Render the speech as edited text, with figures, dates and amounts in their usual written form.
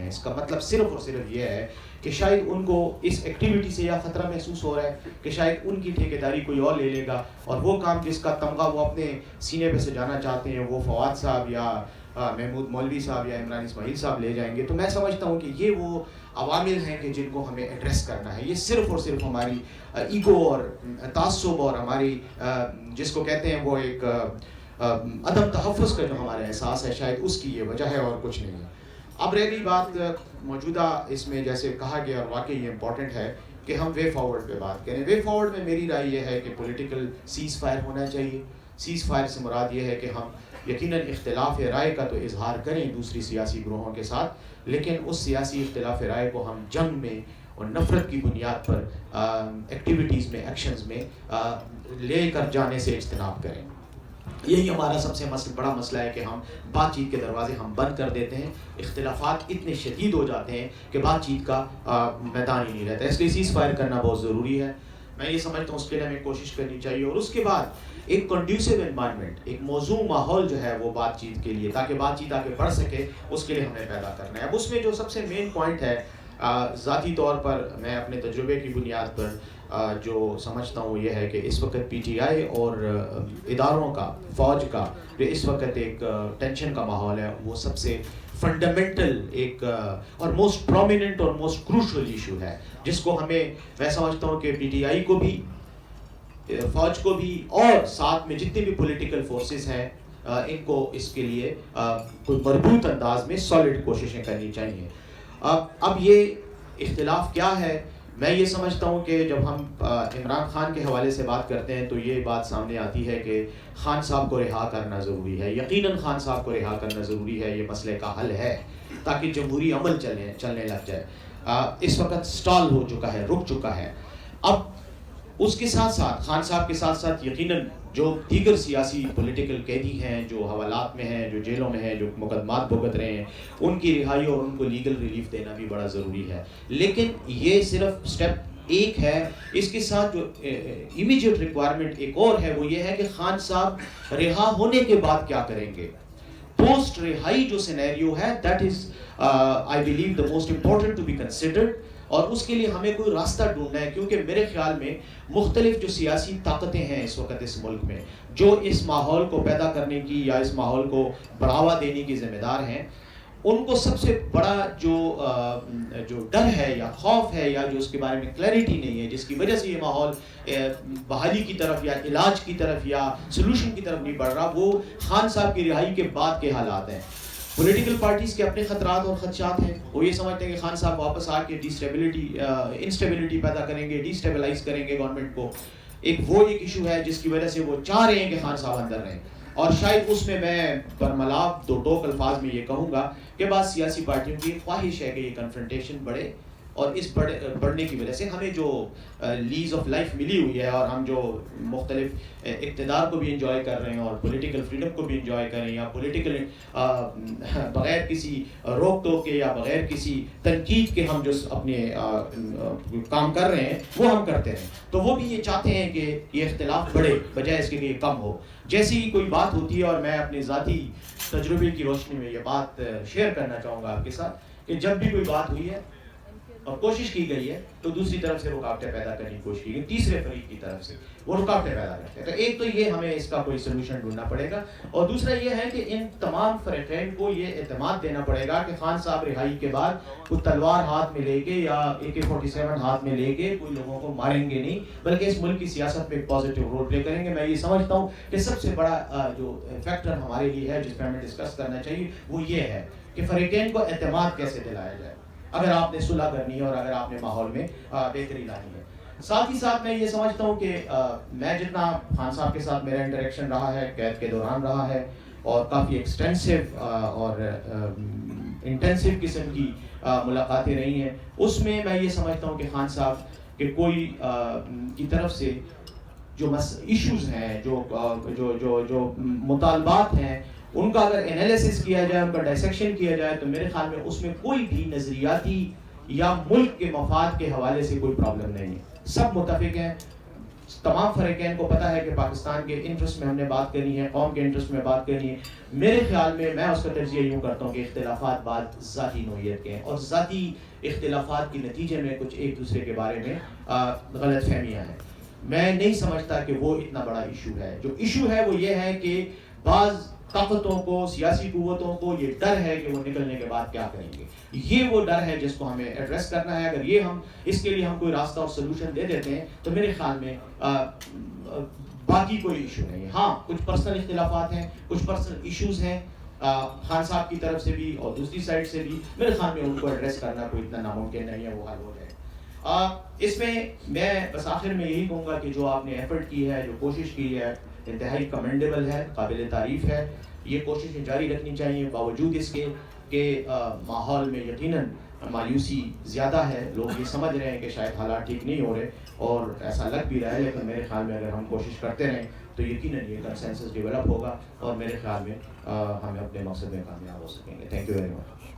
ہیں. اس کا مطلب صرف اور صرف یہ ہے کہ شاید ان کو اس ایکٹیویٹی سے یا خطرہ محسوس ہو رہا ہے کہ شاید ان کی ٹھیکیداری کوئی اور لے لے گا اور وہ کام جس کا تمغہ وہ اپنے سینے پہ سجانا چاہتے ہیں وہ فواد صاحب یا محمود مولوی صاحب یا عمران اسماعیل صاحب لے جائیں گے. تو میں سمجھتا ہوں کہ یہ وہ عوامل ہیں کہ جن کو ہمیں ایڈریس کرنا ہے. یہ صرف اور صرف ہماری ایگو اور تعصب اور ہماری جس کو کہتے ہیں وہ ایک عدم تحفظ کا جو ہمارا احساس ہے شاید اس کی یہ وجہ ہے اور کچھ نہیں ہے. اب رہ گئی بات موجودہ اس میں جیسے کہا گیا اور واقعی یہ امپورٹنٹ ہے کہ ہم وے فارورڈ پہ بات کریں. وے فارورڈ میں میری رائے یہ ہے کہ پولیٹیکل سیز فائر ہونا چاہیے. سیز فائر سے مراد یہ ہے کہ ہم یقیناً اختلاف رائے کا تو اظہار کریں دوسری سیاسی گروہوں کے ساتھ, لیکن اس سیاسی اختلاف رائے کو ہم جنگ میں اور نفرت کی بنیاد پر ایکٹیویٹیز میں ایکشنز میں لے کر جانے سے اجتناب کریں. یہی ہمارا سب سے بڑا مسئلہ ہے کہ ہم بات چیت کے دروازے ہم بند کر دیتے ہیں. اختلافات اتنے شدید ہو جاتے ہیں کہ بات چیت کا میدان ہی نہیں رہتا. اس لیے سیز فائر کرنا بہت ضروری ہے. میں یہ سمجھتا ہوں اس کے لیے ہمیں کوشش کرنی چاہیے اور اس کے بعد ایک کنڈیوسو انوائرمنٹ, ایک موزوں ماحول جو ہے وہ بات چیت کے لیے, تاکہ بات چیت آگے بڑھ سکے, اس کے لیے ہمیں پیدا کرنا ہے. اب اس میں جو سب سے مین پوائنٹ ہے ذاتی طور پر میں اپنے تجربے کی بنیاد پر جو سمجھتا ہوں یہ ہے کہ اس وقت پی ٹی آئی اور اداروں کا, فوج کا جو اس وقت ایک ٹینشن کا ماحول ہے وہ سب سے فنڈامنٹل ایک اور موسٹ پرومیننٹ اور موسٹ کروشل ایشو ہے, جس کو ہمیں میں سمجھتا ہوں کہ پی ٹی آئی کو بھی, فوج کو بھی اور ساتھ میں جتنے بھی پولیٹیکل فورسز ہیں ان کو اس کے لیے کوئی مربوط انداز میں سالڈ کوششیں کرنی چاہیے. اب یہ اختلاف کیا ہے؟ میں یہ سمجھتا ہوں کہ جب ہم عمران خان کے حوالے سے بات کرتے ہیں تو یہ بات سامنے آتی ہے کہ خان صاحب کو رہا کرنا ضروری ہے. یقیناً خان صاحب کو رہا کرنا ضروری ہے, یہ مسئلے کا حل ہے تاکہ جمہوری عمل چلنے لگ جائے. اس وقت سٹال ہو چکا ہے, رک چکا ہے. اب اس کے ساتھ ساتھ خان صاحب کے ساتھ ساتھ یقیناً جو دیگر سیاسی پولیٹیکل قیدی ہیں جو حوالات میں ہیں, جو جیلوں میں ہیں, جو مقدمات بھگت رہے ہیں, ان کی رہائی اور ان کو لیگل ریلیف دینا بھی بڑا ضروری ہے. لیکن یہ صرف سٹیپ ایک ہے. اس کے ساتھ جو امیجیٹ ریکوائرمنٹ ایک اور ہے وہ یہ ہے کہ خان صاحب رہا ہونے کے بعد کیا کریں گے. پوسٹ رہائی جو سینیریو ہے that is I believe the most important to be considered, اور اس کے لیے ہمیں کوئی راستہ ڈھونڈنا ہے, کیونکہ میرے خیال میں مختلف جو سیاسی طاقتیں ہیں اس وقت اس ملک میں جو اس ماحول کو پیدا کرنے کی یا اس ماحول کو بڑھاوا دینے کی ذمہ دار ہیں, ان کو سب سے بڑا جو ڈر ہے یا خوف ہے یا جو اس کے بارے میں کلیئرٹی نہیں ہے جس کی وجہ سے یہ ماحول بحالی کی طرف یا علاج کی طرف یا سلوشن کی طرف نہیں بڑھ رہا, وہ خان صاحب کی رہائی کے بعد کے حالات ہیں. پولیٹیکل پارٹیز کے اپنے خطرات اور خدشات ہیں. وہ یہ سمجھتے ہیں کہ خان صاحب واپس آ کے انسٹیبلٹی پیدا کریں گے, ڈیسٹیبلائز کریں گے گورنمنٹ کو. ایک ایشو ہے جس کی وجہ سے وہ چاہ رہے ہیں کہ خان صاحب اندر رہیں, اور شاید اس میں برملاب دو ٹوک الفاظ میں یہ کہوں گا کہ بعض سیاسی پارٹیوں کی خواہش ہے کہ یہ کنفرنٹیشن بڑھے, اور اس بڑھنے کی وجہ سے ہمیں جو لیز آف لائف ملی ہوئی ہے اور ہم جو مختلف اقتدار کو بھی انجوائے کر رہے ہیں اور پولیٹیکل فریڈم کو بھی انجوائے کر رہے ہیں, یا پولیٹیکل بغیر کسی روک ٹوک کے یا بغیر کسی تنقید کے ہم جو اپنے کام کر رہے ہیں وہ ہم کرتے ہیں, تو وہ بھی یہ چاہتے ہیں کہ یہ اختلاف بڑھے بجائے اس کے کہ یہ کم ہو. جیسی ہی کوئی بات ہوتی ہے, اور میں اپنے ذاتی تجربے کی روشنی میں یہ بات شیئر کرنا چاہوں گا آپ کے ساتھ کہ جب بھی کوئی بات ہوئی ہے اور کوشش کی گئی ہے تو دوسری طرف سے رکاوٹیں پیدا کرنے کی کوشش کی گئی, تیسرے فریق کی طرف سے وہ رکاوٹیں پیدا کرتے ہیں. تو ایک تو یہ ہمیں اس کا کوئی سلوشن ڈھونڈنا پڑے گا, اور دوسرا یہ ہے کہ ان تمام فریقین کو یہ اعتماد دینا پڑے گا کہ خان صاحب رہائی کے بعد کوئی تلوار ہاتھ میں لے کے یا AK-47 ہاتھ میں لے کے کوئی لوگوں کو ماریں گے نہیں, بلکہ اس ملک کی سیاست میں ایک پازیٹیو رول پلے کریں گے. میں یہ سمجھتا ہوں کہ سب سے بڑا جو فیکٹر ہمارے لیے ہے جس پہ ہمیں ڈسکس کرنا چاہیے وہ یہ ہے کہ فریقین کو اعتماد کیسے دلایا جائے اگر آپ نے صلح کرنی ہے اور اگر آپ نے ماحول میں بہتری لانی ہے. ساتھ ہی ساتھ میں یہ سمجھتا ہوں کہ میں جتنا خان صاحب کے ساتھ میرا انٹریکشن رہا ہے قید کے دوران رہا ہے, اور کافی ایکسٹینسو اور انٹینسو قسم کی ملاقاتیں رہی ہیں, اس میں یہ سمجھتا ہوں کہ خان صاحب کے کوئی کی طرف سے جو ایشوز ہیں, جو مطالبات ہیں, ان کا اگر انالیسس کیا جائے, ان کا ڈائسیکشن کیا جائے, تو میرے خیال میں اس میں کوئی بھی نظریاتی یا ملک کے مفاد کے حوالے سے کوئی پرابلم نہیں ہے. سب متفق ہیں تمام فریقین کو پتہ ہے کہ پاکستان کے انٹرسٹ میں ہم نے بات کرنی ہے، قوم کے انٹرسٹ میں بات کرنی ہے. میرے خیال میں اس کا تجزیہ یوں کرتا ہوں کہ اختلافات بات ذاتی نوعیت کے ہیں، اور ذاتی اختلافات کے نتیجے میں کچھ ایک دوسرے کے بارے میں غلط فہمیاں ہیں. میں نہیں سمجھتا کہ وہ اتنا بڑا ایشو ہے. جو ایشو ہے وہ یہ ہے کہ بعض طاقتوں کو، سیاسی قوتوں کو یہ ڈر ہے کہ وہ نکلنے کے بعد کیا کریں گے. یہ وہ ڈر ہے جس کو ہمیں ایڈریس کرنا ہے. اگر یہ ہم اس کے لیے ہم کوئی راستہ اور سلوشن دے دیتے ہیں تو میرے خیال میں باقی کوئی ایشو نہیں ہے. ہاں کچھ پرسنل اختلافات ہیں، کچھ پرسنل ایشوز ہیں خان صاحب کی طرف سے بھی اور دوسری سائڈ سے بھی. میرے خیال میں ان کو ایڈریس کرنا کوئی اتنا ناممکن نہیں ہے، وہ حل ہو جائے. اس میں بس آخر میں یہی کہوں گا کہ جو آپ نے ایفرٹ کی ہے، جو کوشش کی ہے، انتہائی کمنڈیبل ہے، قابل تعریف ہے. یہ کوششیں جاری رکھنی چاہیے باوجود اس کے کہ ماحول میں یقیناً مایوسی زیادہ ہے. لوگ یہ سمجھ رہے ہیں کہ شاید حالات ٹھیک نہیں ہو رہے اور ایسا لگ بھی رہا ہے، لیکن میرے خیال میں اگر ہم کوشش کرتے رہیں تو یقیناً یہ کنسنسس ڈیولپ ہوگا اور میرے خیال میں ہم اپنے مقصد میں کامیاب ہو سکیں گے. Thank you very much.